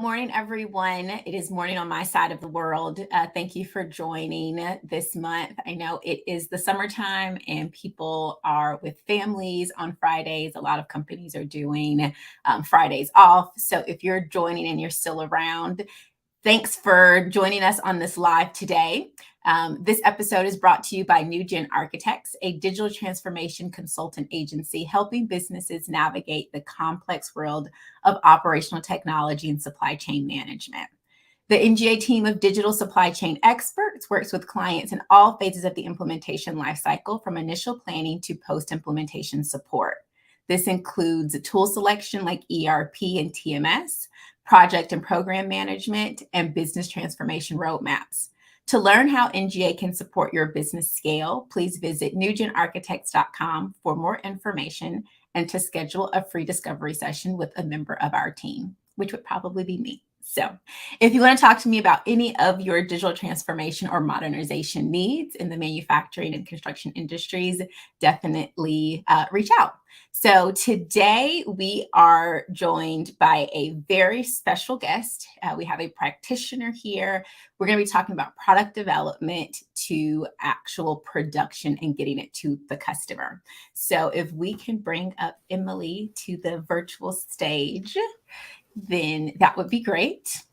morning, everyone. It is morning on my side of the world. Thank you for joining this month. I know it is the summertime and people are with families on Fridays. A lot of companies are doing Fridays off. So if you're joining and you're still around, thanks for joining us on this live today. This episode is brought to you by NewGen Architects, a digital transformation consultant agency helping businesses navigate the complex world of operational technology and supply chain management. The NGA team of digital supply chain experts works with clients in all phases of the implementation lifecycle, from initial planning to post-implementation support. This includes tool selection like ERP and TMS, project and program management, and business transformation roadmaps. To learn how NGA can support your business scale, please visit newgenarchitects.com for more information and to schedule a free discovery session with a member of our team, which would probably be me. So if you want to talk to me about any of your digital transformation or modernization needs in the manufacturing and construction industries, definitely reach out. So today we are joined by a very special guest. We have a practitioner here. We're going to be talking about product development to actual production and getting it to the customer. So if we can bring up Emily to the virtual stage, then that would be great.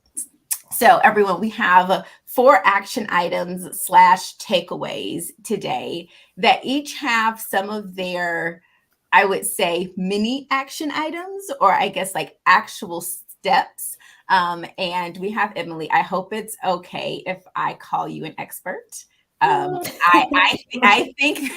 So everyone, we have 4 action items / takeaways today that each have some of their, I would say, mini action items, or I guess like actual steps. And we have Emily. I hope it's okay if I call you an expert. I think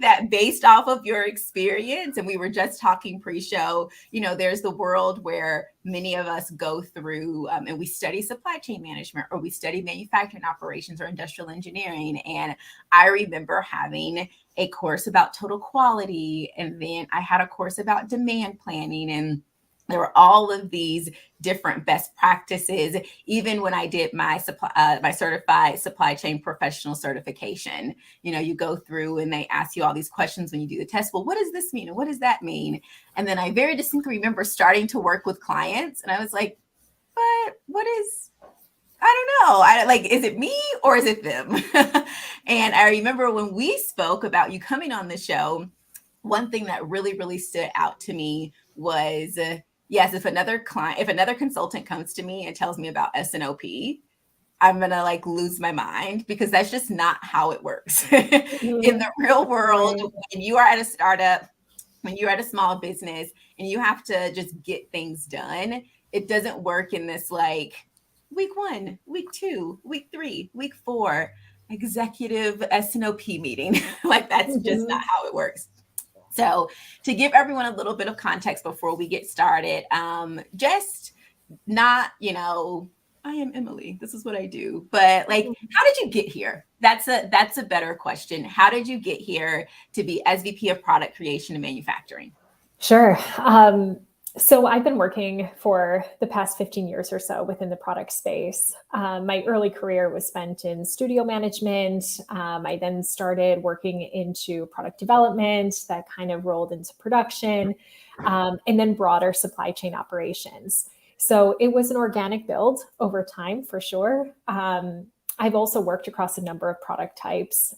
that based off of your experience, and we were just talking pre-show, there's the world where many of us go through and we study supply chain management, or we study manufacturing operations or industrial engineering. And I remember having a course about total quality, and then I had a course about demand planning, and there were all of these different best practices, even when I did my certified supply chain professional certification. You go through and they ask you all these questions when you do the test. Well, what does this mean? And what does that mean? And then I very distinctly remember starting to work with clients, and I was like, but what is, I don't know. Is it me or is it them? And I remember when we spoke about you coming on the show, one thing that really, really stood out to me was, yes, if another consultant comes to me and tells me about S&OP, I'm going to lose my mind, because that's just not how it works. In the real world, when you are at a startup, when you're at a small business and you have to just get things done, it doesn't work in this week 1, week 2, week 3, week 4 executive S&OP meeting. That's just not how it works. So to give everyone a little bit of context before we get started, just not, I am Emily, this is what I do, but how did you get here? That's a better question. How did you get here to be SVP of product creation and manufacturing? Sure. So I've been working for the past 15 years or so within the product space. My early career was spent in studio management. I then started working into product development that kind of rolled into production, and then broader supply chain operations. So it was an organic build over time, for sure. I've also worked across a number of product types: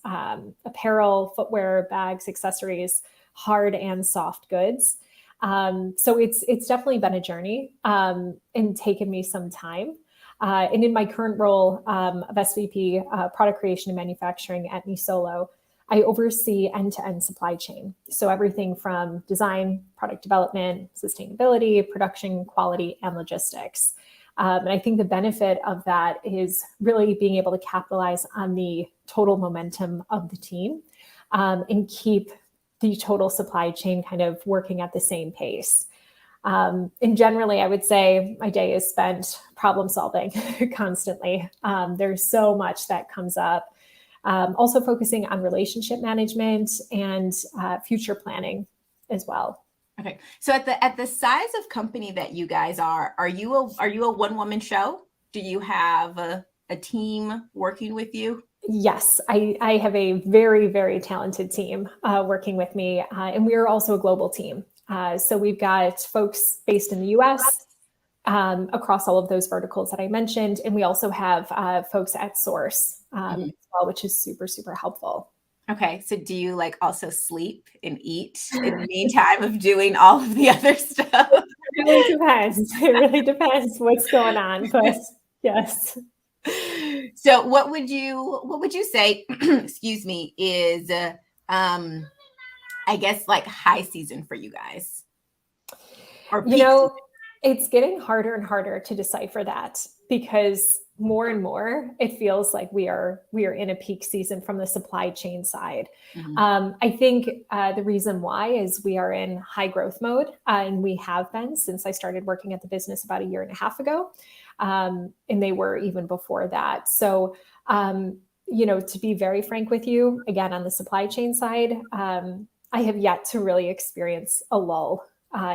apparel, footwear, bags, accessories, hard and soft goods. So it's definitely been a journey and taken me some time. And in my current role of SVP, product creation and manufacturing at Nisolo, I oversee end-to-end supply chain. So everything from design, product development, sustainability, production, quality, and logistics. And I think the benefit of that is really being able to capitalize on the total momentum of the team and keep the total supply chain kind of working at the same pace. And generally, I would say my day is spent problem solving constantly. There's so much that comes up. Also focusing on relationship management and future planning as well. Okay, so at the size of company that you guys are you a one-woman show? Do you have a team working with you? Yes, I have a very, very talented team working with me, and we are also a global team. So we've got folks based in the US, across all of those verticals that I mentioned. And we also have folks at source as well, which is super, super helpful. Okay. So do you like also sleep and eat in the meantime of doing all of the other stuff? It really depends. It really depends what's going on, but yes. So what would you say, excuse me, is I guess like high season for you guys or You peak season? know, it's getting harder and harder to decipher that because more and more it feels like we are in a peak season from the supply chain side. I think the reason why is we are in high growth mode, and we have been since I started working at the business about 1.5 years ago, and they were even before that. So, to be very frank with you, again on the supply chain side, I have yet to really experience a lull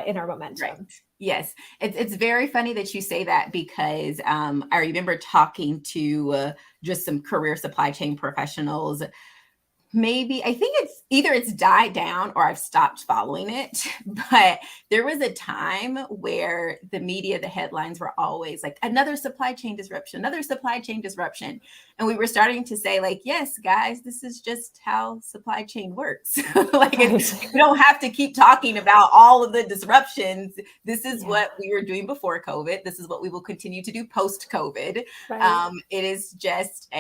in our momentum. Right. Yes. It's very funny that you say that because I remember talking to just some career supply chain professionals. Maybe I think it's died down or I've stopped following it. But there was a time where the media, the headlines were always like another supply chain disruption, another supply chain disruption. And we were starting to say, like, yes, guys, this is just how supply chain works. Like we don't have to keep talking about all of the disruptions. This is what we were doing before COVID. This is what we will continue to do post COVID. Right. It is just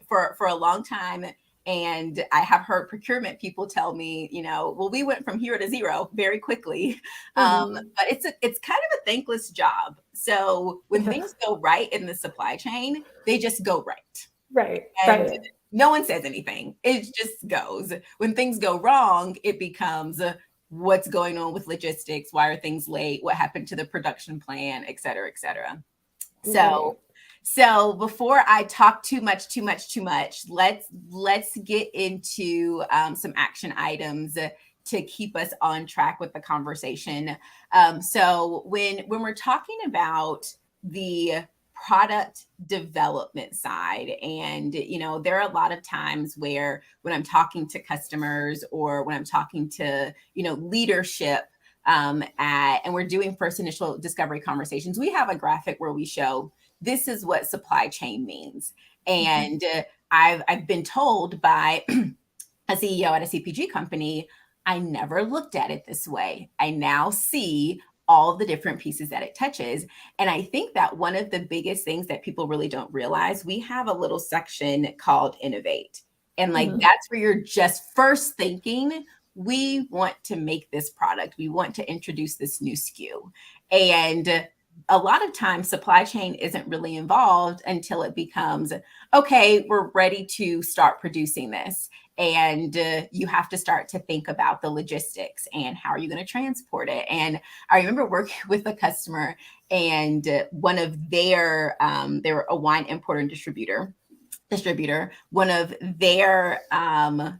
for a long time. And I have heard procurement people tell me, well, we went from 0 to 0 very quickly. But it's kind of a thankless job. So when things go right in the supply chain, they just go right. Right. And Right. no one says anything. It just goes. When things go wrong, it becomes what's going on with logistics? Why are things late? What happened to the production plan, et cetera, et cetera. So before I talk too much, let's get into some action items to keep us on track with the conversation. So when we're talking about the product development side, and there are a lot of times where when I'm talking to customers or when I'm talking to leadership and we're doing first initial discovery conversations, we have a graphic where we show this is what supply chain means. And I've been told by a CEO at a CPG company, I never looked at it this way. I now see all of the different pieces that it touches. And I think that one of the biggest things that people really don't realize, we have a little section called Innovate. And that's where you're just first thinking, we want to make this product. We want to introduce this new SKU. And a lot of times supply chain isn't really involved until it becomes, okay, we're ready to start producing this. And you have to start to think about the logistics and how are you going to transport it. And I remember working with a customer and one of they were a wine importer and distributor, one of their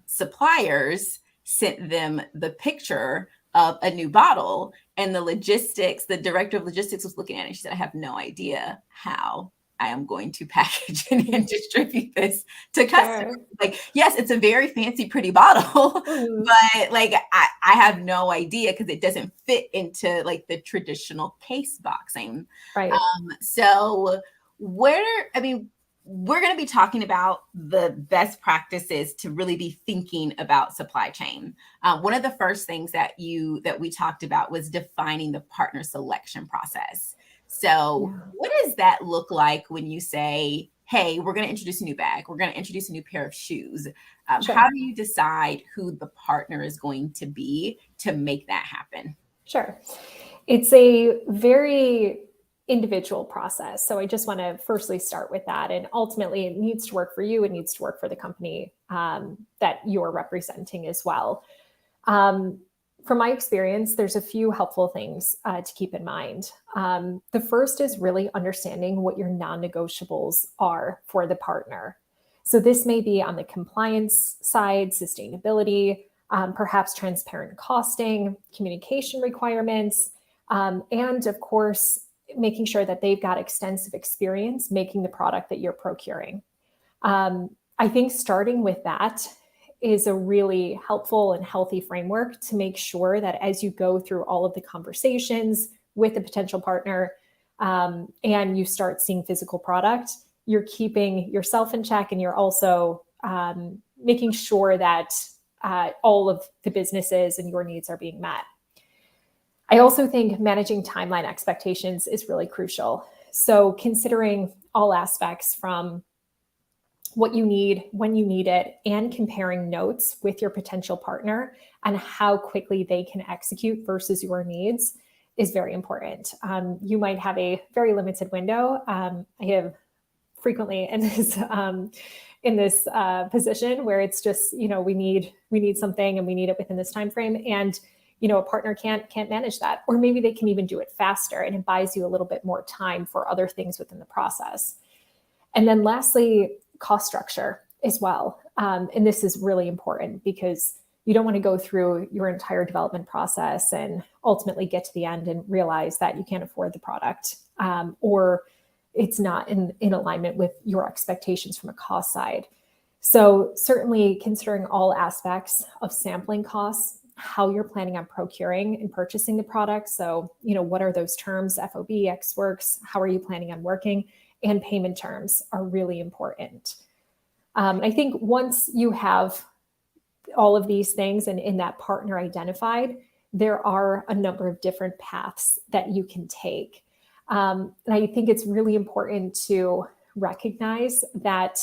suppliers sent them the picture of a new bottle, and the director of logistics was looking at it and she said, I have no idea how I am going to package and distribute this to customers. Like, yes, it's a very fancy, pretty bottle, but like I have no idea because it doesn't fit into like the traditional case boxing. Right. So we're going to be talking about the best practices to really be thinking about supply chain. One of the first things that we talked about was defining the partner selection process. So what does that look like when you say, hey, we're going to introduce a new bag, we're going to introduce a new pair of shoes? How do you decide who the partner is going to be to make that happen? Sure. It's a very individual process. So I just want to firstly start with that. And ultimately, it needs to work for you. It needs to work for the company that you're representing as well. From my experience, there's a few helpful things to keep in mind. The first is really understanding what your non-negotiables are for the partner. So this may be on the compliance side, sustainability, perhaps transparent costing, communication requirements, and of course, making sure that they've got extensive experience making the product that you're procuring. I think starting with that is a really helpful and healthy framework to make sure that as you go through all of the conversations with the potential partner, and you start seeing physical product, you're keeping yourself in check, and you're also making sure that all of the businesses and your needs are being met. I also think managing timeline expectations is really crucial. So considering all aspects from what you need, when you need it, and comparing notes with your potential partner and how quickly they can execute versus your needs is very important. You might have a very limited window. I have frequently in this position where it's just, we need something and we need it within this time frame, and a partner can't manage that, or maybe they can even do it faster, and it buys you a little bit more time for other things within the process. And then lastly, cost structure as well. And this is really important because you don't want to go through your entire development process and ultimately get to the end and realize that you can't afford the product, or it's not in alignment with your expectations from a cost side. So certainly considering all aspects of sampling costs, how you're planning on procuring and purchasing the product. So, what are those terms, FOB, Ex Works, how are you planning on working? And payment terms are really important. I think once you have all of these things and in that partner identified, there are a number of different paths that you can take. And I think it's really important to recognize that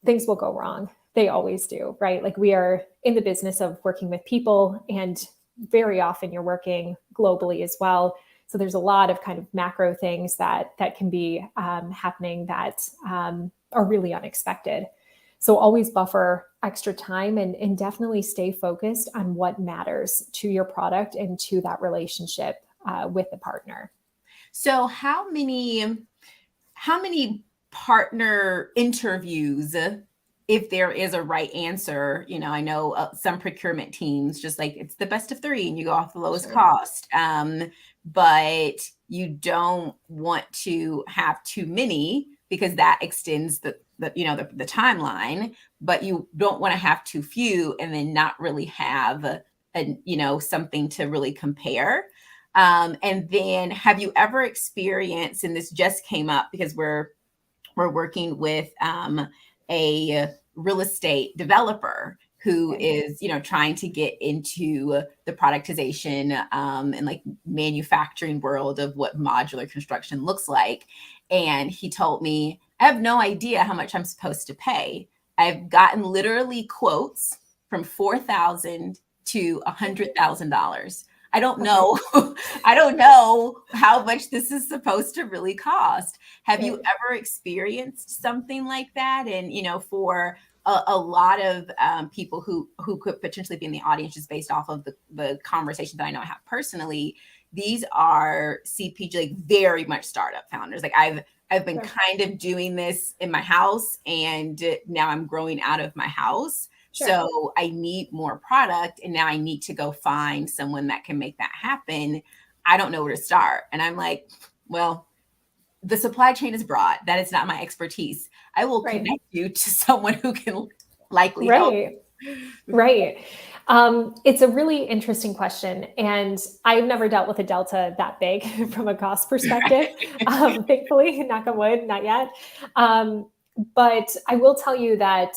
things will go wrong. They always do, right? Like, we are in the business of working with people, and very often you're working globally as well. So there's a lot of kind of macro things that can be happening that are really unexpected. So always buffer extra time and definitely stay focused on what matters to your product and to that relationship with the partner. So how many partner interviews, if there is a right answer? I know some procurement teams just like, it's the best of three and you go off the lowest cost. But you don't want to have too many because that extends the timeline, but you don't want to have too few and then not really have something to really compare. And then have you ever experienced, and this just came up because we're working with a real estate developer who is, trying to get into the productization and like manufacturing world of what modular construction looks like. And he told me, I have no idea how much I'm supposed to pay. I've gotten literally quotes from $4,000 to $100,000. I don't know. I don't know how much this is supposed to really cost. Have you ever experienced something like that? And, for a lot of people who could potentially be in the audience, just based off of the conversation that I know I have personally, these are CPG, like very much startup founders. Like I've been kind of doing this in my house, and now I'm growing out of my house. So I need more product, and now I need to go find someone that can make that happen. I don't know where to start. And I'm like, well, the supply chain is broad. That is not my expertise. I will connect you to someone who can likely help. Right. It's a really interesting question. And I've never dealt with a delta that big from a cost perspective. Thankfully, knock on wood, not yet. But I will tell you that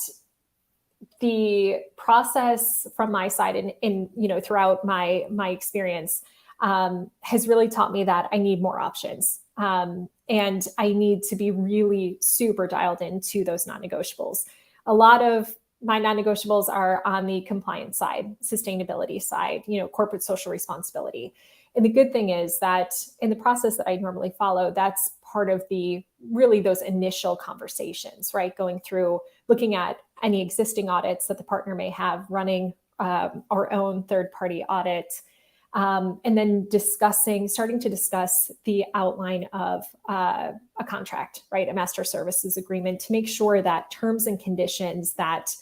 the process from my side in throughout my experience has really taught me that I need more options. And I need to be really super dialed into those non-negotiables. A lot of my non-negotiables are on the compliance side, sustainability side, corporate social responsibility. And the good thing is that in the process that I normally follow, that's part of those initial conversations, right? Going through, looking at any existing audits that the partner may have, running our own third-party audit, and then starting to discuss the outline of a contract, right? A master services agreement, to make sure that terms and conditions that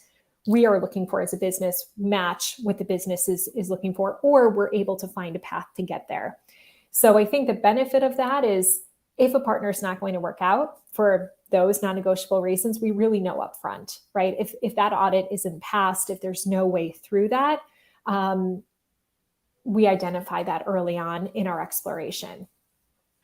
we are looking for as a business match what the business is looking for, or we're able to find a path to get there. So I think the benefit of that is, if a partner is not going to work out for those non-negotiable reasons, we really know upfront, right? If that audit isn't passed, if there's no way through that, we identify that early on in our exploration.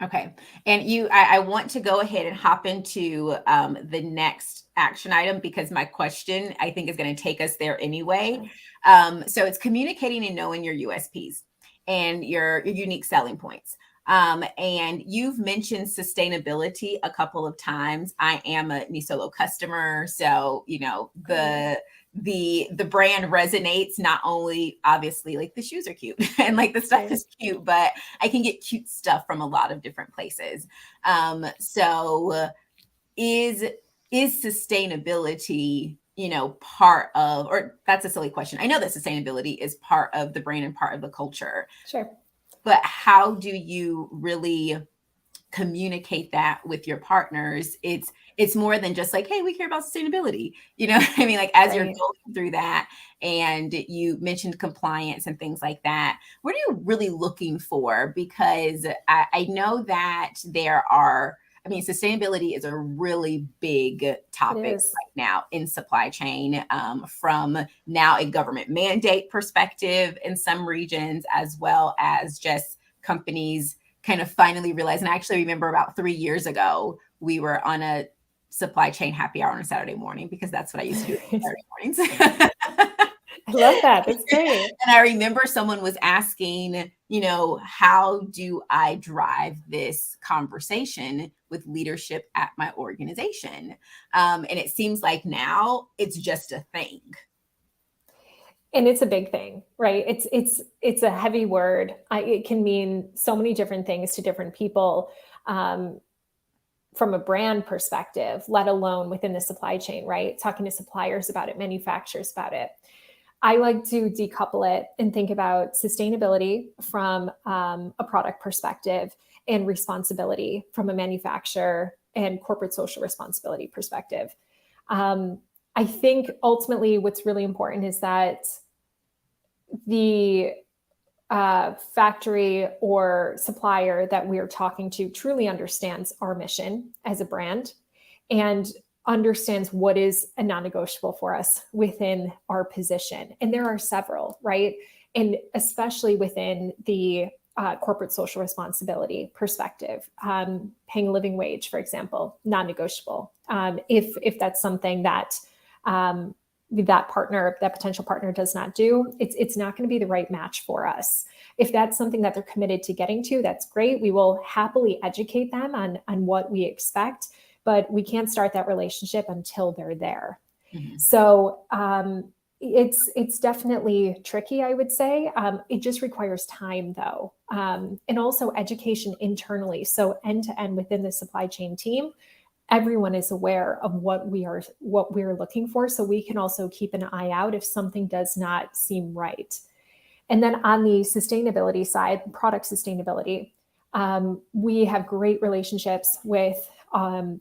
Okay. And I want to go ahead and hop into the next action item because my question I think is going to take us there anyway. Sure. So it's communicating and knowing your USPs and your unique selling points. And you've mentioned sustainability a couple of times. I am a Nisolo customer, so Great. the brand resonates. Not only obviously like the shoes are cute and like the stuff Right. is cute, but I can get cute stuff from a lot of different places. So is sustainability, part of, or that's a silly question. I know that sustainability is part of the brand and part of the culture, Sure. but how do you really communicate that with your partners? It's more than just like, hey, we care about sustainability. You know what I mean? Like as you're Right. going through that, and you mentioned compliance and things like that, what are you really looking for? Because I know that there are, I mean, sustainability is a really big It topic is. right now in supply chain, from now a government mandate perspective in some regions, as well as just companies kind of finally realized. And I actually remember about 3 years ago, we were on a supply chain happy hour on a Saturday morning because that's what I used to do on Saturday mornings. I love that. That's great. And I remember someone was asking, how do I drive this conversation with leadership at my organization? And it seems like now it's just a thing. And it's a big thing, right? It's a heavy word. It can mean so many different things to different people, from a brand perspective, let alone within the supply chain, right? Talking to suppliers about it, manufacturers about it. I like to decouple it and think about sustainability from a product perspective and responsibility from a manufacturer and corporate social responsibility perspective. Um, I think ultimately what's really important is that the factory or supplier that we're talking to truly understands our mission as a brand and understands what is a non-negotiable for us within our position. And there are several, right? And especially within the corporate social responsibility perspective, paying a living wage, for example, non-negotiable. If that's something that that potential partner does not do, it's not going to be the right match for us. If that's something that they're committed to getting to, that's great. We will happily educate them on what we expect, but we can't start that relationship until they're there. Mhm. So it's definitely tricky, I would say. It just requires time, though, and also education internally. So end to end within the supply chain team, everyone is aware of what we're looking for, so we can also keep an eye out if something does not seem right. And then on the sustainability side, product sustainability, we have great relationships with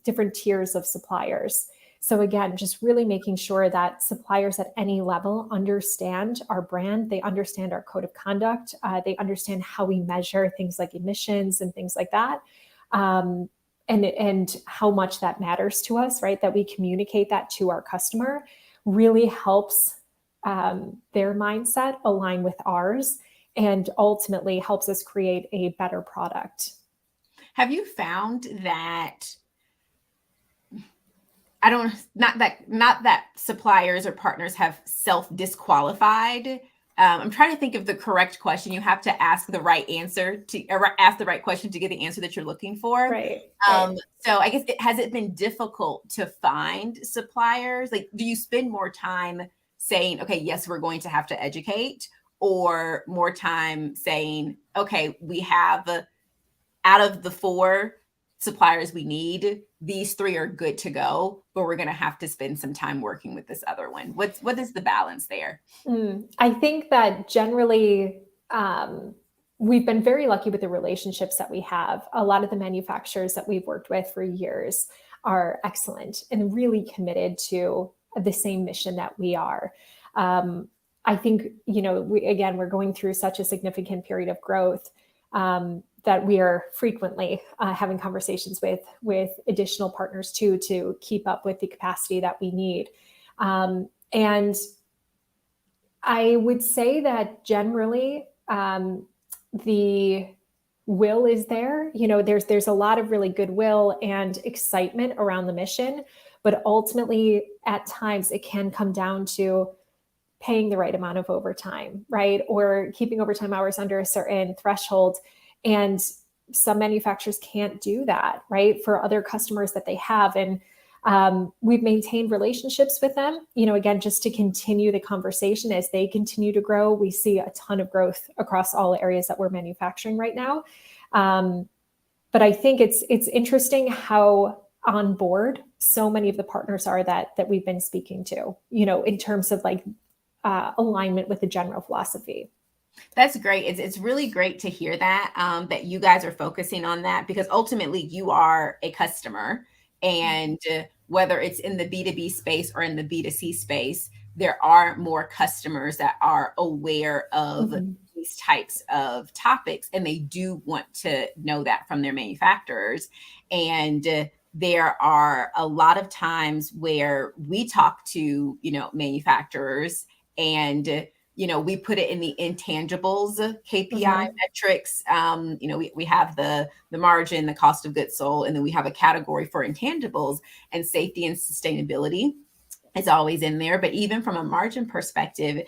different tiers of suppliers. So again, just really making sure that suppliers at any level understand our brand, they understand our code of conduct, they understand how we measure things like emissions and things like that. And how much that matters to us, right? That we communicate that to our customer really helps their mindset align with ours and ultimately helps us create a better product. Have you found that not that suppliers or partners have self-disqualified? I'm trying to think of the correct question. You have to ask the right answer or ask the right question to get the answer that you're looking for. Right, right. So I guess has it been difficult to find suppliers? Like, do you spend more time saying, okay, yes, we're going to have to educate, or more time saying, okay, we have out of the 4 suppliers we need, these 3 are good to go, but we're going to have to spend some time working with this other one. What is the balance there? I think that generally, we've been very lucky with the relationships that we have. A lot of the manufacturers that we've worked with for years are excellent and really committed to the same mission that we are. I think, we're going through such a significant period of growth, that we are frequently having conversations with additional partners too, to keep up with the capacity that we need. And I would say that generally, the will is there. There's a lot of really goodwill and excitement around the mission, but ultimately at times it can come down to paying the right amount of overtime, right? Or keeping overtime hours under a certain threshold. And some manufacturers can't do that, right? For other customers that they have. And we've maintained relationships with them, again, just to continue the conversation as they continue to grow. We see a ton of growth across all areas that we're manufacturing right now. But I think it's interesting how on board so many of the partners are that we've been speaking to, in terms of like alignment with the general philosophy. That's great. It's really great to hear that, that you guys are focusing on that, because ultimately you are a customer, and whether it's in the B2B space or in the B2C space, there are more customers that are aware of these types of topics, and they do want to know that from their manufacturers. And there are a lot of times where we talk to, manufacturers, and we put it in the intangibles, KPI metrics. We have the margin, the cost of goods sold, and then we have a category for intangibles, and safety and sustainability is always in there. But even from a margin perspective,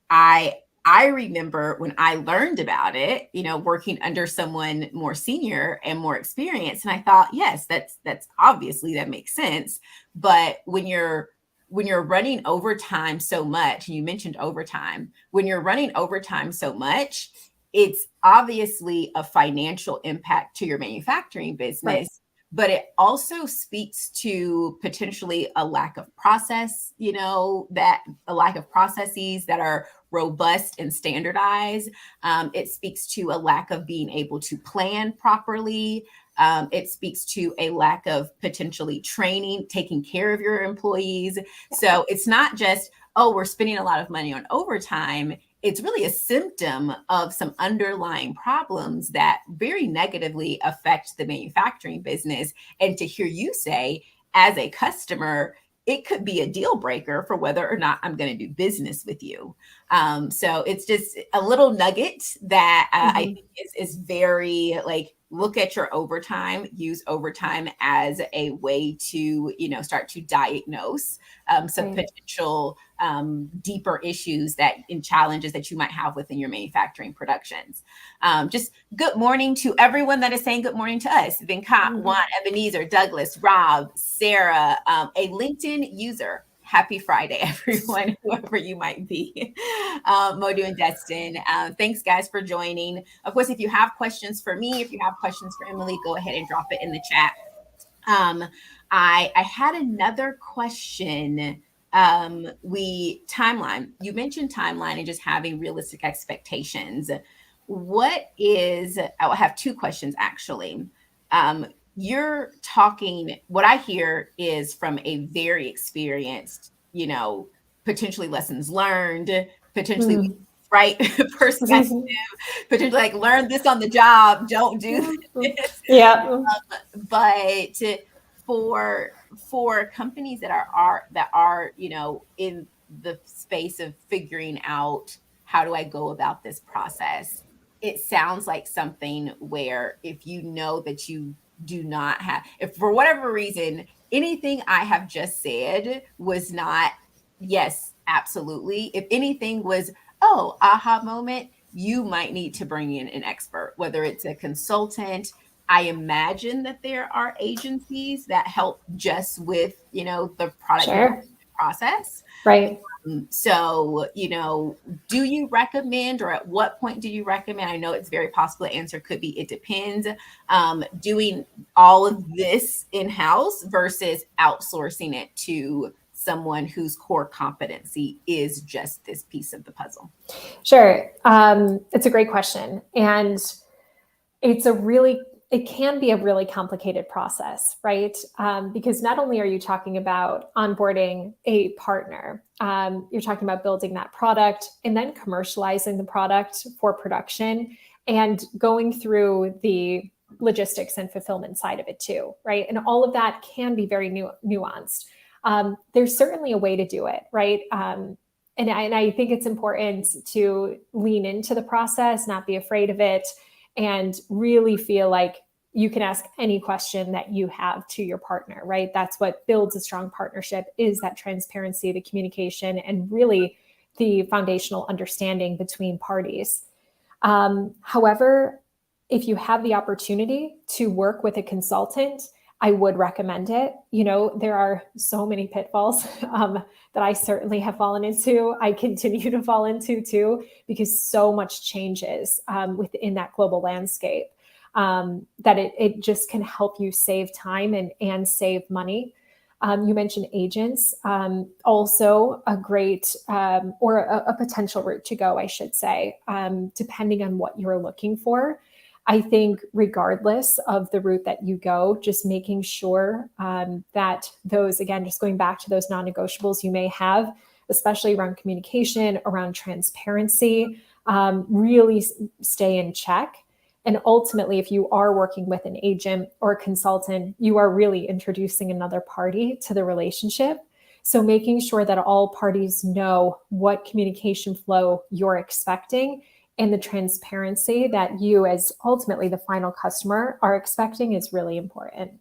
I remember when I learned about it, working under someone more senior and more experienced, and I thought, yes, that's obviously, that makes sense. But when you're running overtime so much, and you mentioned overtime, when you're running overtime so much, it's obviously a financial impact to your manufacturing business, right? But it also speaks to potentially a lack of process, that a lack of processes that are robust and standardized. It speaks to a lack of being able to plan properly. It speaks to a lack of potentially training, taking care of your employees. So it's not just, oh, we're spending a lot of money on overtime. It's really a symptom of some underlying problems that very negatively affect the manufacturing business. And to hear you say, as a customer, it could be a deal breaker for whether or not I'm going to do business with you. So it's just a little nugget that I think is very, like, look at your overtime, use overtime as a way to, start to diagnose some potential deeper issues and challenges that you might have within your manufacturing productions. Just good morning to everyone that is saying good morning to us. Venkat, Juan, Ebenezer, Douglas, Rob, Sarah, a LinkedIn user. Happy Friday, everyone, whoever you might be. Modu and Destin, thanks, guys, for joining. Of course, if you have questions for me, if you have questions for Emily, go ahead and drop it in the chat. I had another question. Timeline. You mentioned timeline and just having realistic expectations. I have two questions, actually. You're talking, what I hear is from a very experienced, potentially lessons learned, potentially right perspective, potentially like learn this on the job, don't do this. Yeah. But for companies that are, in the space of figuring out, how do I go about this process? It sounds like something where if you know that you do not have, if for whatever reason, anything I have just said was not, yes, absolutely. If anything was, oh, aha moment, you might need to bring in an expert, whether it's a consultant. I imagine that there are agencies that help just with, the product process. Right. So, do you recommend, or at what point do you recommend? I know it's very possible the answer could be, it depends, doing all of this in-house versus outsourcing it to someone whose core competency is just this piece of the puzzle? Sure. It's a great question. And it can be a really complicated process, right? Because not only are you talking about onboarding a partner, you're talking about building that product and then commercializing the product for production and going through the logistics and fulfillment side of it too, right? And all of that can be very nuanced. There's certainly a way to do it, right? And I think it's important to lean into the process, not be afraid of it, and really feel like you can ask any question that you have to your partner, right? That's what builds a strong partnership, is that transparency, the communication, and really the foundational understanding between parties. However, if you have the opportunity to work with a consultant, I would recommend it. There are so many pitfalls that I certainly have fallen into. I continue to fall into too, because so much changes within that global landscape that it just can help you save time and save money. You mentioned agents, also a great or a potential route to go, I should say, depending on what you're looking for. I think regardless of the route that you go, just making sure that those, again, just going back to those non-negotiables you may have, especially around communication, around transparency, really stay in check. And ultimately, if you are working with an agent or a consultant, you are really introducing another party to the relationship. So making sure that all parties know what communication flow you're expecting and the transparency that you, as ultimately the final customer, are expecting is really important.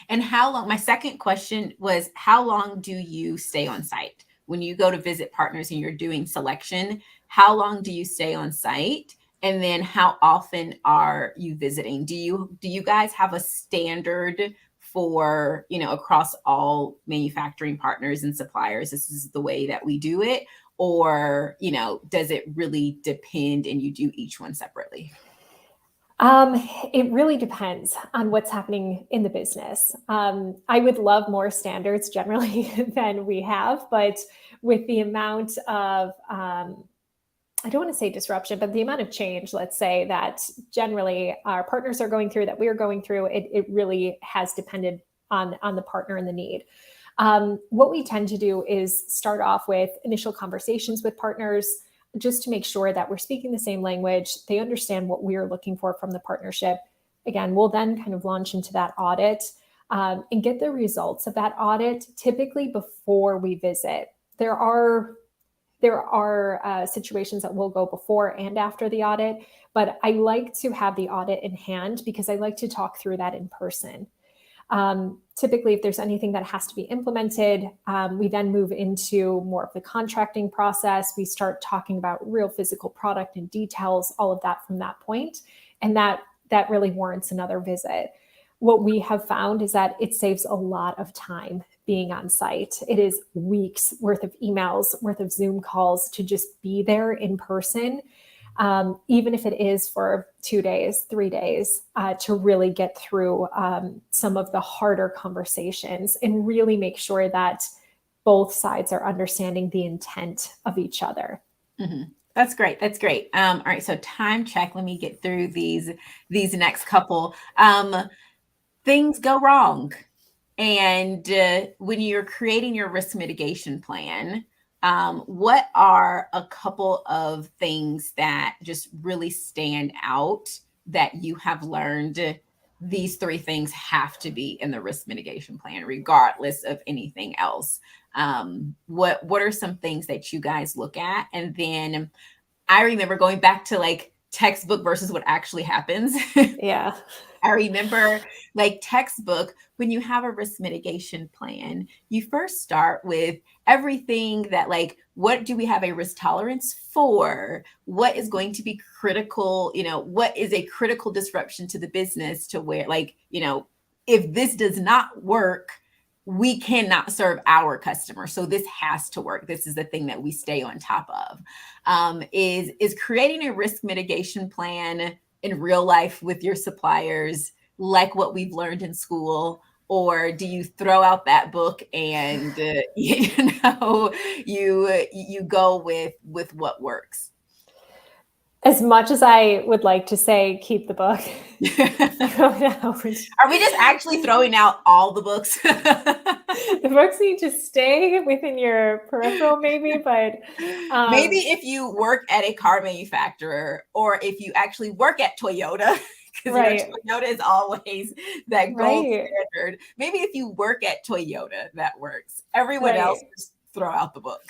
And how long, my second question was, how long do you stay on site? When you go to visit partners and you're doing selection, how long do you stay on site? And then how often are you visiting? Do you guys have a standard for, across all manufacturing partners and suppliers, this is the way that we do it? Or, does it really depend and you do each one separately? It really depends on what's happening in the business. I would love more standards generally than we have, but with the amount of, I don't want to say disruption, but the amount of change, let's say, that generally our partners are going through, that we're going through, it really has depended on the partner and the need. What we tend to do is start off with initial conversations with partners, just to make sure that we're speaking the same language. They understand what we're looking for from the partnership. Again, we'll then kind of launch into that audit and get the results of that audit typically before we visit. There are situations that will go before and after the audit, but I like to have the audit in hand because I like to talk through that in person. Typically, if there's anything that has to be implemented, we then move into more of the contracting process. We start talking about real physical product and details, all of that from that point. And that really warrants another visit. What we have found is that it saves a lot of time being on site. It is weeks worth of emails, worth of Zoom calls to just be there in person. Even if it is for 2 days, 3 days, to really get through some of the harder conversations and really make sure that both sides are understanding the intent of each other. Mm-hmm. That's great. That's great. All right. So time check. Let me get through these next couple. Things go wrong. And when you're creating your risk mitigation plan, what are a couple of things that just really stand out that you have learned? These 3 things have to be in the risk mitigation plan, regardless of anything else. What are some things that you guys look at? And then I remember going back to like textbook versus what actually happens. Yeah. I remember like textbook, when you have a risk mitigation plan, you first start with everything that like, what do we have a risk tolerance for? What is going to be critical? What is a critical disruption to the business to where like, if this does not work, we cannot serve our customer. So this has to work. This is the thing that we stay on top of. Is creating a risk mitigation plan in real life with your suppliers like what we've learned in school, or do you throw out that book and you go with what works? As much as I would like to say, keep the book. Are we just actually throwing out all the books? The books need to stay within your peripheral, maybe, but maybe if you work at a car manufacturer, or if you actually work at Toyota, because right. Toyota is always that gold standard. Maybe if you work at Toyota, that works. Everyone else just throw out the book.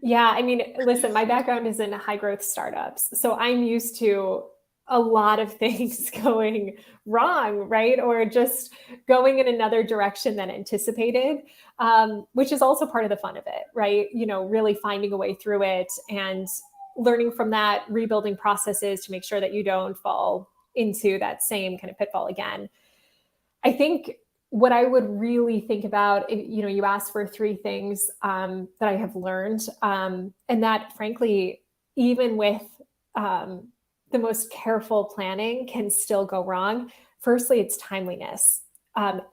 Yeah, I mean, listen, my background is in high growth startups, so I'm used to a lot of things going wrong, right? Or just going in another direction than anticipated, which is also part of the fun of it, right? Really finding a way through it and learning from that, rebuilding processes to make sure that you don't fall into that same kind of pitfall again. I think what I would really think about, you asked for three things that I have learned, and that frankly, even with the most careful planning can still go wrong. Firstly, it's timeliness,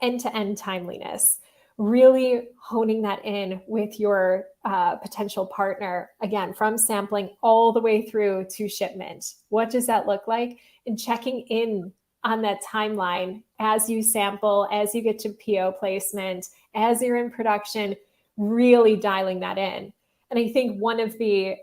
end-to-end timeliness, really honing that in with your potential partner, again, from sampling all the way through to shipment. What does that look like? And checking in on that timeline as you sample, as you get to PO placement, as you're in production, really dialing that in. And I think one of the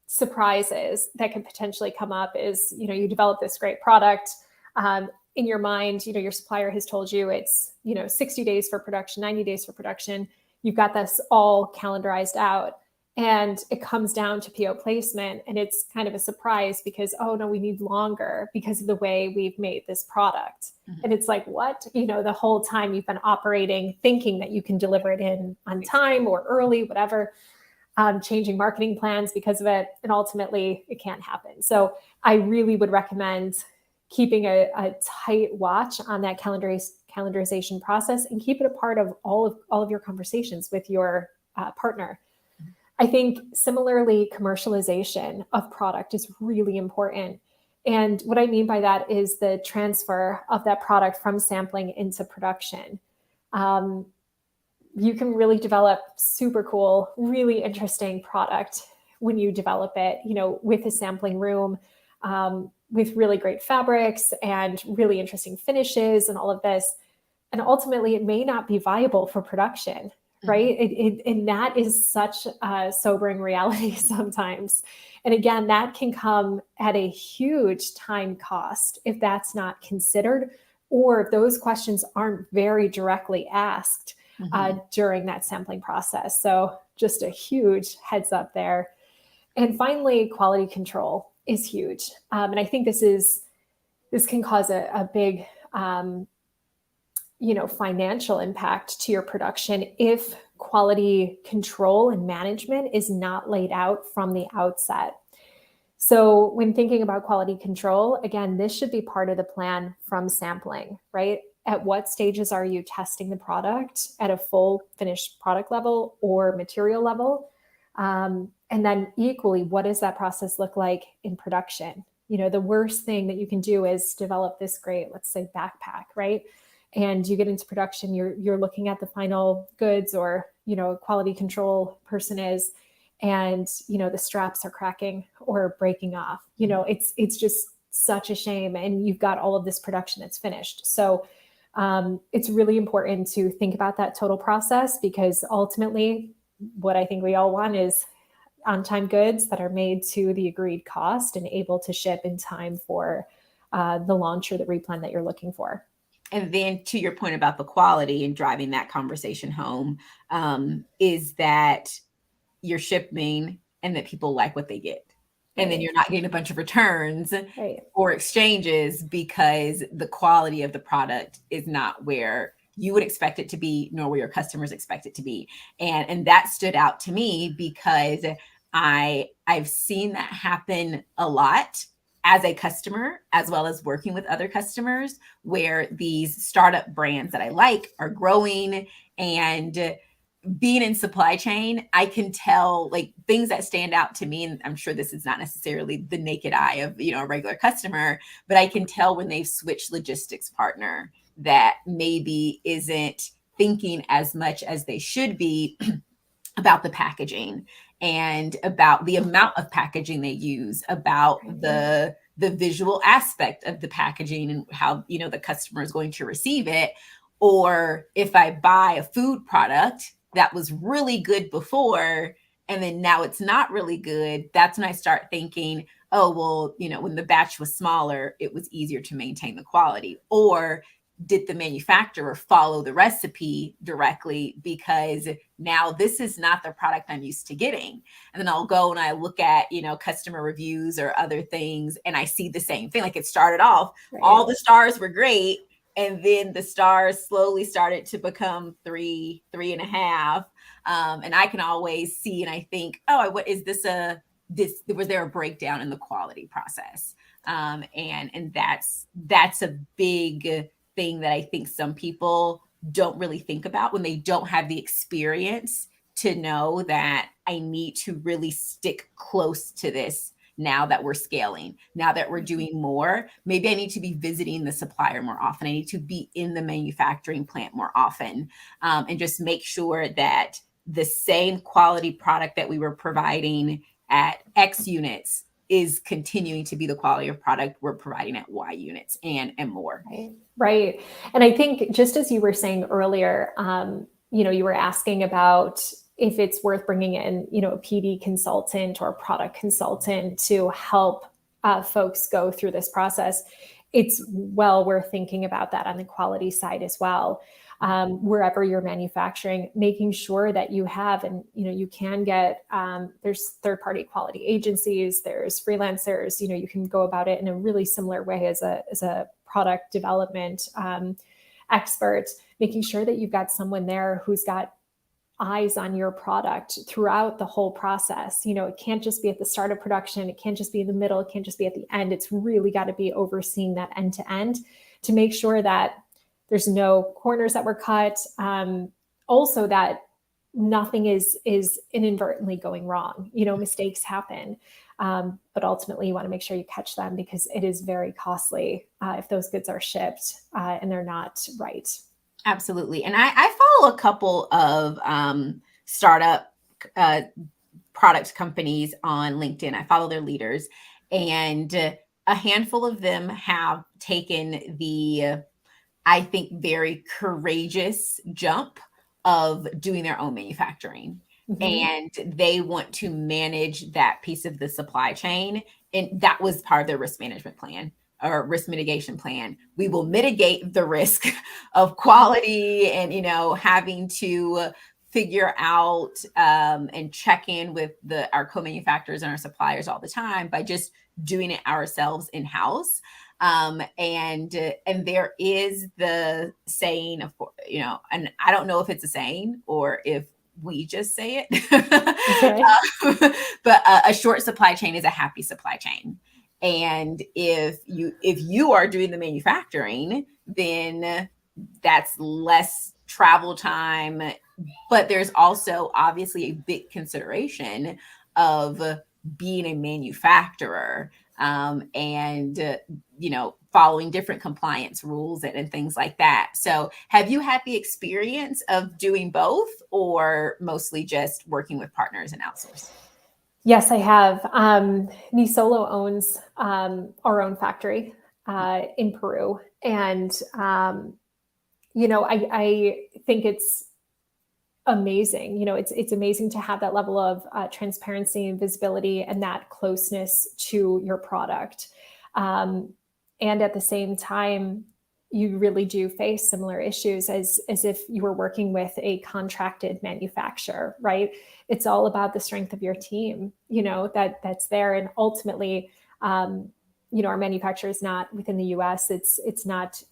surprises that could potentially come up is, you develop this great product. In your mind, your supplier has told you it's, 60 days for production, 90 days for production. You've got this all calendarized out. And it comes down to PO placement, and it's kind of a surprise because, oh no, we need longer because of the way we've made this product. Mm-hmm. And it's like, what? The whole time you've been operating, thinking that you can deliver it in on time or early, whatever, changing marketing plans because of it. And ultimately it can't happen. So I really would recommend keeping a tight watch on that calendarization process and keep it a part of all of your conversations with your partner. I think similarly, commercialization of product is really important. And what I mean by that is the transfer of that product from sampling into production. You can really develop super cool, really interesting product when you develop it, with a sampling room, with really great fabrics and really interesting finishes and all of this. And ultimately, it may not be viable for production. Right. And that is such a sobering reality sometimes. And again, that can come at a huge time cost if that's not considered, or if those questions aren't very directly asked during that sampling process. So just a huge heads up there. And finally, quality control is huge. And I think this can cause a big financial impact to your production if quality control and management is not laid out from the outset. So when thinking about quality control, again, this should be part of the plan from sampling, right? At what stages are you testing the product at a full finished product level or material level? And then equally, what does that process look like in production? The worst thing that you can do is develop this great, let's say, backpack, right? And you get into production, you're looking at the final goods, or, a quality control person is, and, the straps are cracking or breaking off. It's just such a shame. And you've got all of this production that's finished. So it's really important to think about that total process, because ultimately what I think we all want is on-time goods that are made to the agreed cost and able to ship in time for the launch or the replan that you're looking for. And then to your point about the quality and driving that conversation home, is that you're shipping and that people like what they get. And then you're not getting a bunch of returns or exchanges because the quality of the product is not where you would expect it to be, nor where your customers expect it to be. And that stood out to me because I've seen that happen a lot as a customer, as well as working with other customers, where these startup brands that I like are growing. And being in supply chain, I can tell like things that stand out to me. And I'm sure this is not necessarily the naked eye of, a regular customer, but I can tell when they've switched logistics partner that maybe isn't thinking as much as they should be about the packaging and about the amount of packaging they use, about the visual aspect of the packaging and how, the customer is going to receive it. Or if I buy a food product that was really good before, and then now it's not really good, that's when I start thinking, oh, well, when the batch was smaller, it was easier to maintain the quality. Or did the manufacturer follow the recipe directly, because now this is not the product I'm used to getting. And then I'll go and I look at, customer reviews or other things, and I see the same thing. Like, it started off, all the stars were great, and then the stars slowly started to become 3.5. And I can always see, and I think, oh, what is this? Was there a breakdown in the quality process? And that's a big thing that I think some people don't really think about when they don't have the experience to know that I need to really stick close to this. Now that we're scaling, now that we're doing more, maybe I need to be visiting the supplier more often. I need to be in the manufacturing plant more often, and just make sure that the same quality product that we were providing at X units is continuing to be the quality of product we're providing at Y units and more. Right. And I think, just as you were saying earlier, you were asking about if it's worth bringing in, a PD consultant or a product consultant to help folks go through this process. It's well worth thinking about that on the quality side as well. Wherever you're manufacturing, making sure that you have, and you can get, there's third-party quality agencies, there's freelancers, you can go about it in a really similar way as a product development expert, making sure that you've got someone there who's got eyes on your product throughout the whole process. It can't just be at the start of production. It can't just be in the middle. It can't just be at the end. It's really got to be overseeing that end to end to make sure that there's no corners that were cut. Also, that nothing is inadvertently going wrong. Mistakes happen, but ultimately you want to make sure you catch them, because it is very costly if those goods are shipped and they're not right. Absolutely. And I follow a couple of startup product companies on LinkedIn. I follow their leaders, and a handful of them have taken the, I think, very courageous jump of doing their own manufacturing. And they want to manage that piece of the supply chain. And that was part of their risk management plan or risk mitigation plan. We will mitigate the risk of quality and, having to figure out and check in with our co-manufacturers and our suppliers all the time by just doing it ourselves in-house. And there is the saying of, and I don't know if it's a saying or if we just say it, but a short supply chain is a happy supply chain. And if you are doing the manufacturing, then that's less travel time. But there's also obviously a big consideration of being a manufacturer, and following different compliance rules and things like that. So have you had the experience of doing both, or mostly just working with partners and outsourcing? Yes, I have. Nisolo owns our own factory in Peru. And, I think it's amazing. It's amazing to have that level of transparency and visibility and that closeness to your product. And at the same time, you really do face similar issues as if you were working with a contracted manufacturer, right? It's all about the strength of your team, that's there. And ultimately, our manufacturer is not within the US. It's not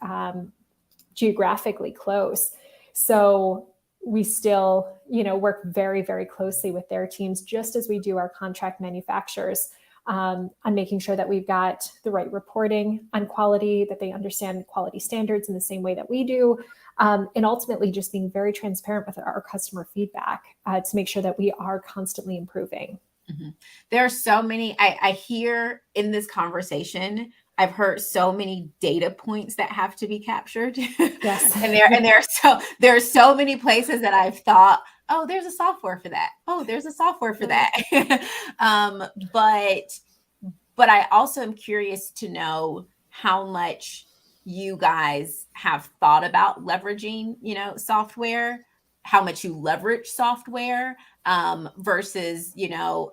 geographically close. So we still, work very, very closely with their teams, just as we do our contract manufacturers, on making sure that we've got the right reporting on quality, that they understand quality standards in the same way that we do. And ultimately just being very transparent with our customer feedback to make sure that we are constantly improving. Mm-hmm. There are so many, I hear in this conversation, I've heard so many data points that have to be captured. Yes. and there are so many places that I've thought, oh, there's a software for that. Oh, there's a software for that. But I also am curious to know how much you guys have thought about leveraging, software, how much you leverage software versus,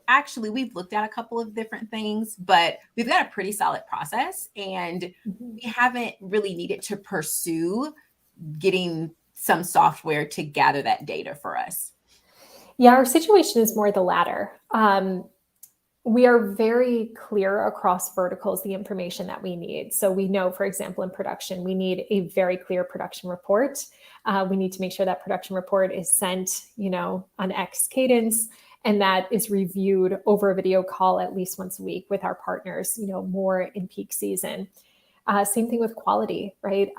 actually we've looked at a couple of different things, but we've got a pretty solid process and we haven't really needed to pursue getting some software to gather that data for us. Yeah, our situation is more the latter. We are very clear across verticals the information that we need. So we know, for example, in production, we need a very clear production report. We need to make sure that production report is sent, on X cadence, and that is reviewed over a video call at least once a week with our partners, more in peak season. Same thing with quality, right?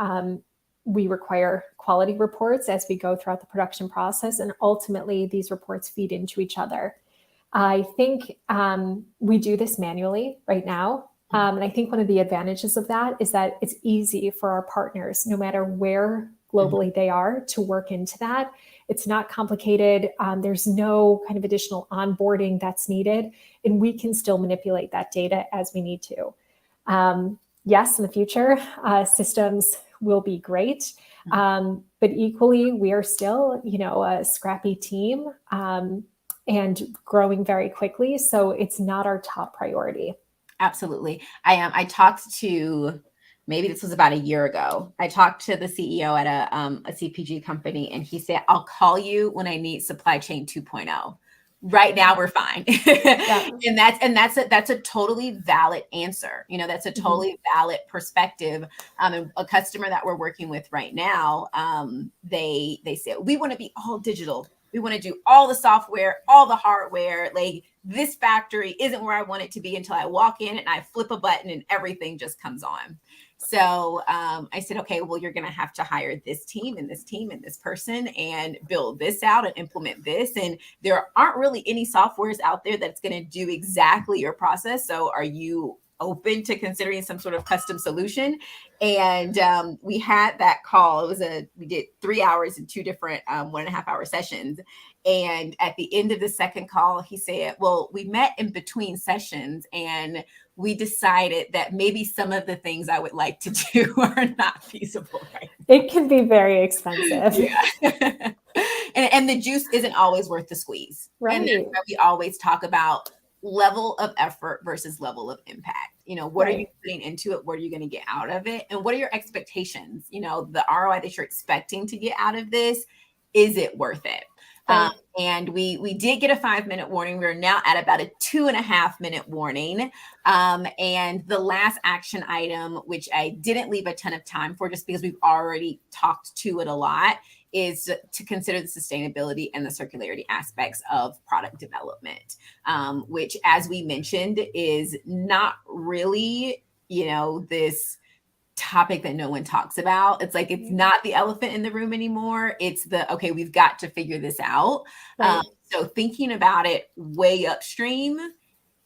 We require quality reports as we go throughout the production process, and ultimately these reports feed into each other. I think we do this manually right now. And I think one of the advantages of that is that it's easy for our partners, no matter where globally they are, to work into that. It's not complicated. There's no kind of additional onboarding that's needed, and we can still manipulate that data as we need to. Yes, in the future, systems will be great. But equally, we are still, a scrappy team. And growing very quickly. So it's not our top priority. Absolutely. I talked to, maybe this was about a year ago. I talked to the CEO at a CPG company, and he said, I'll call you when I need supply chain 2.0. Right now we're fine. Yeah. and that's a totally valid answer. That's a totally valid perspective. And a customer that we're working with right now, they said, we want to be all digital. We want to do all the software, all the hardware. Like, this factory isn't where I want it to be until I walk in and I flip a button and everything just comes on. So I said, okay, well, you're going to have to hire this team and this team and this person and build this out and implement this. And there aren't really any softwares out there that's going to do exactly your process. So are you open to considering some sort of custom solution? And we had that call. We did 3 hours in 2 different 1.5 hour sessions. And at the end of the second call, he said, well, we met in between sessions and we decided that maybe some of the things I would like to do are not feasible right now. It can be very expensive. Yeah. and the juice isn't always worth the squeeze. Right. And that's why we always talk about level of effort versus level of impact. What are you putting into it? What are you going to get out of it? And what are your expectations? The ROI that you're expecting to get out of this, is it worth it? Right. And we did get a 5-minute warning. We're now at about a 2.5-minute warning. And the last action item, which I didn't leave a ton of time for just because we've already talked to it a lot, is to consider the sustainability and the circularity aspects of product development, which, as we mentioned, is not really, this topic that no one talks about. It's like, it's not the elephant in the room anymore. It's okay, we've got to figure this out. Right. So thinking about it way upstream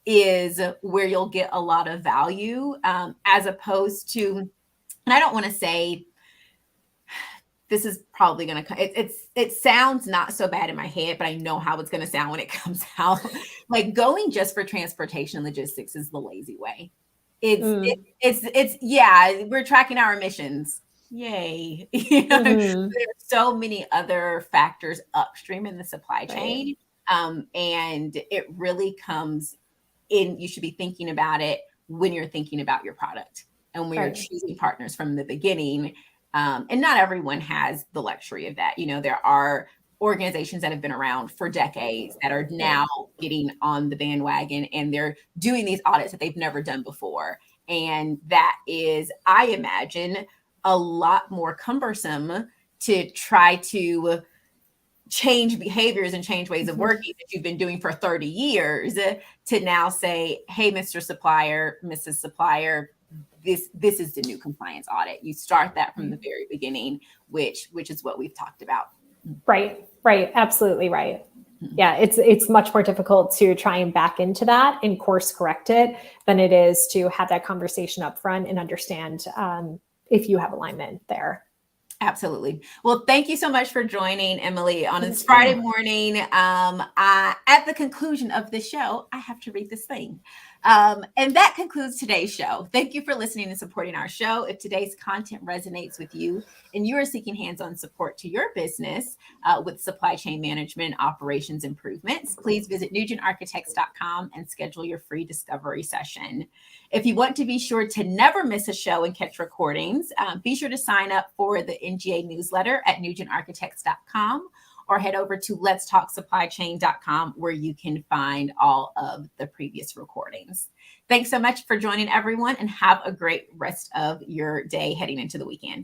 is where you'll get a lot of value, as opposed to, and I don't want to say, this is probably going to, it sounds not so bad in my head, but I know how it's going to sound when it comes out. Like, going just for transportation and logistics is the lazy way. It's yeah, we're tracking our emissions. Yay. There's so many other factors upstream in the supply chain. Right. And it really comes in, you should be thinking about it when you're thinking about your product and when you're choosing partners from the beginning. And not everyone has the luxury of that. There are organizations that have been around for decades that are now getting on the bandwagon, and they're doing these audits that they've never done before. And that is, I imagine, a lot more cumbersome to try to change behaviors and change ways of working that you've been doing for 30 years to now say, hey, Mr. Supplier, Mrs. Supplier, this is the new compliance audit. You start that from the very beginning, which is what we've talked about. Right. Absolutely right. Yeah, it's much more difficult to try and back into that and course correct it than it is to have that conversation up front and understand if you have alignment there. Absolutely. Well, thank you so much for joining, Emily, on this Friday morning. At the conclusion of the show, I have to read this thing. And that concludes today's show. Thank you for listening and supporting our show. If today's content resonates with you and you are seeking hands-on support to your business with supply chain management operations improvements, please visit nugentarchitects.com and schedule your free discovery session. If you want to be sure to never miss a show and catch recordings, be sure to sign up for the NGA newsletter at nugentarchitects.com or head over to letstalksupplychain.com where you can find all of the previous recordings. Thanks so much for joining, everyone, and have a great rest of your day heading into the weekend.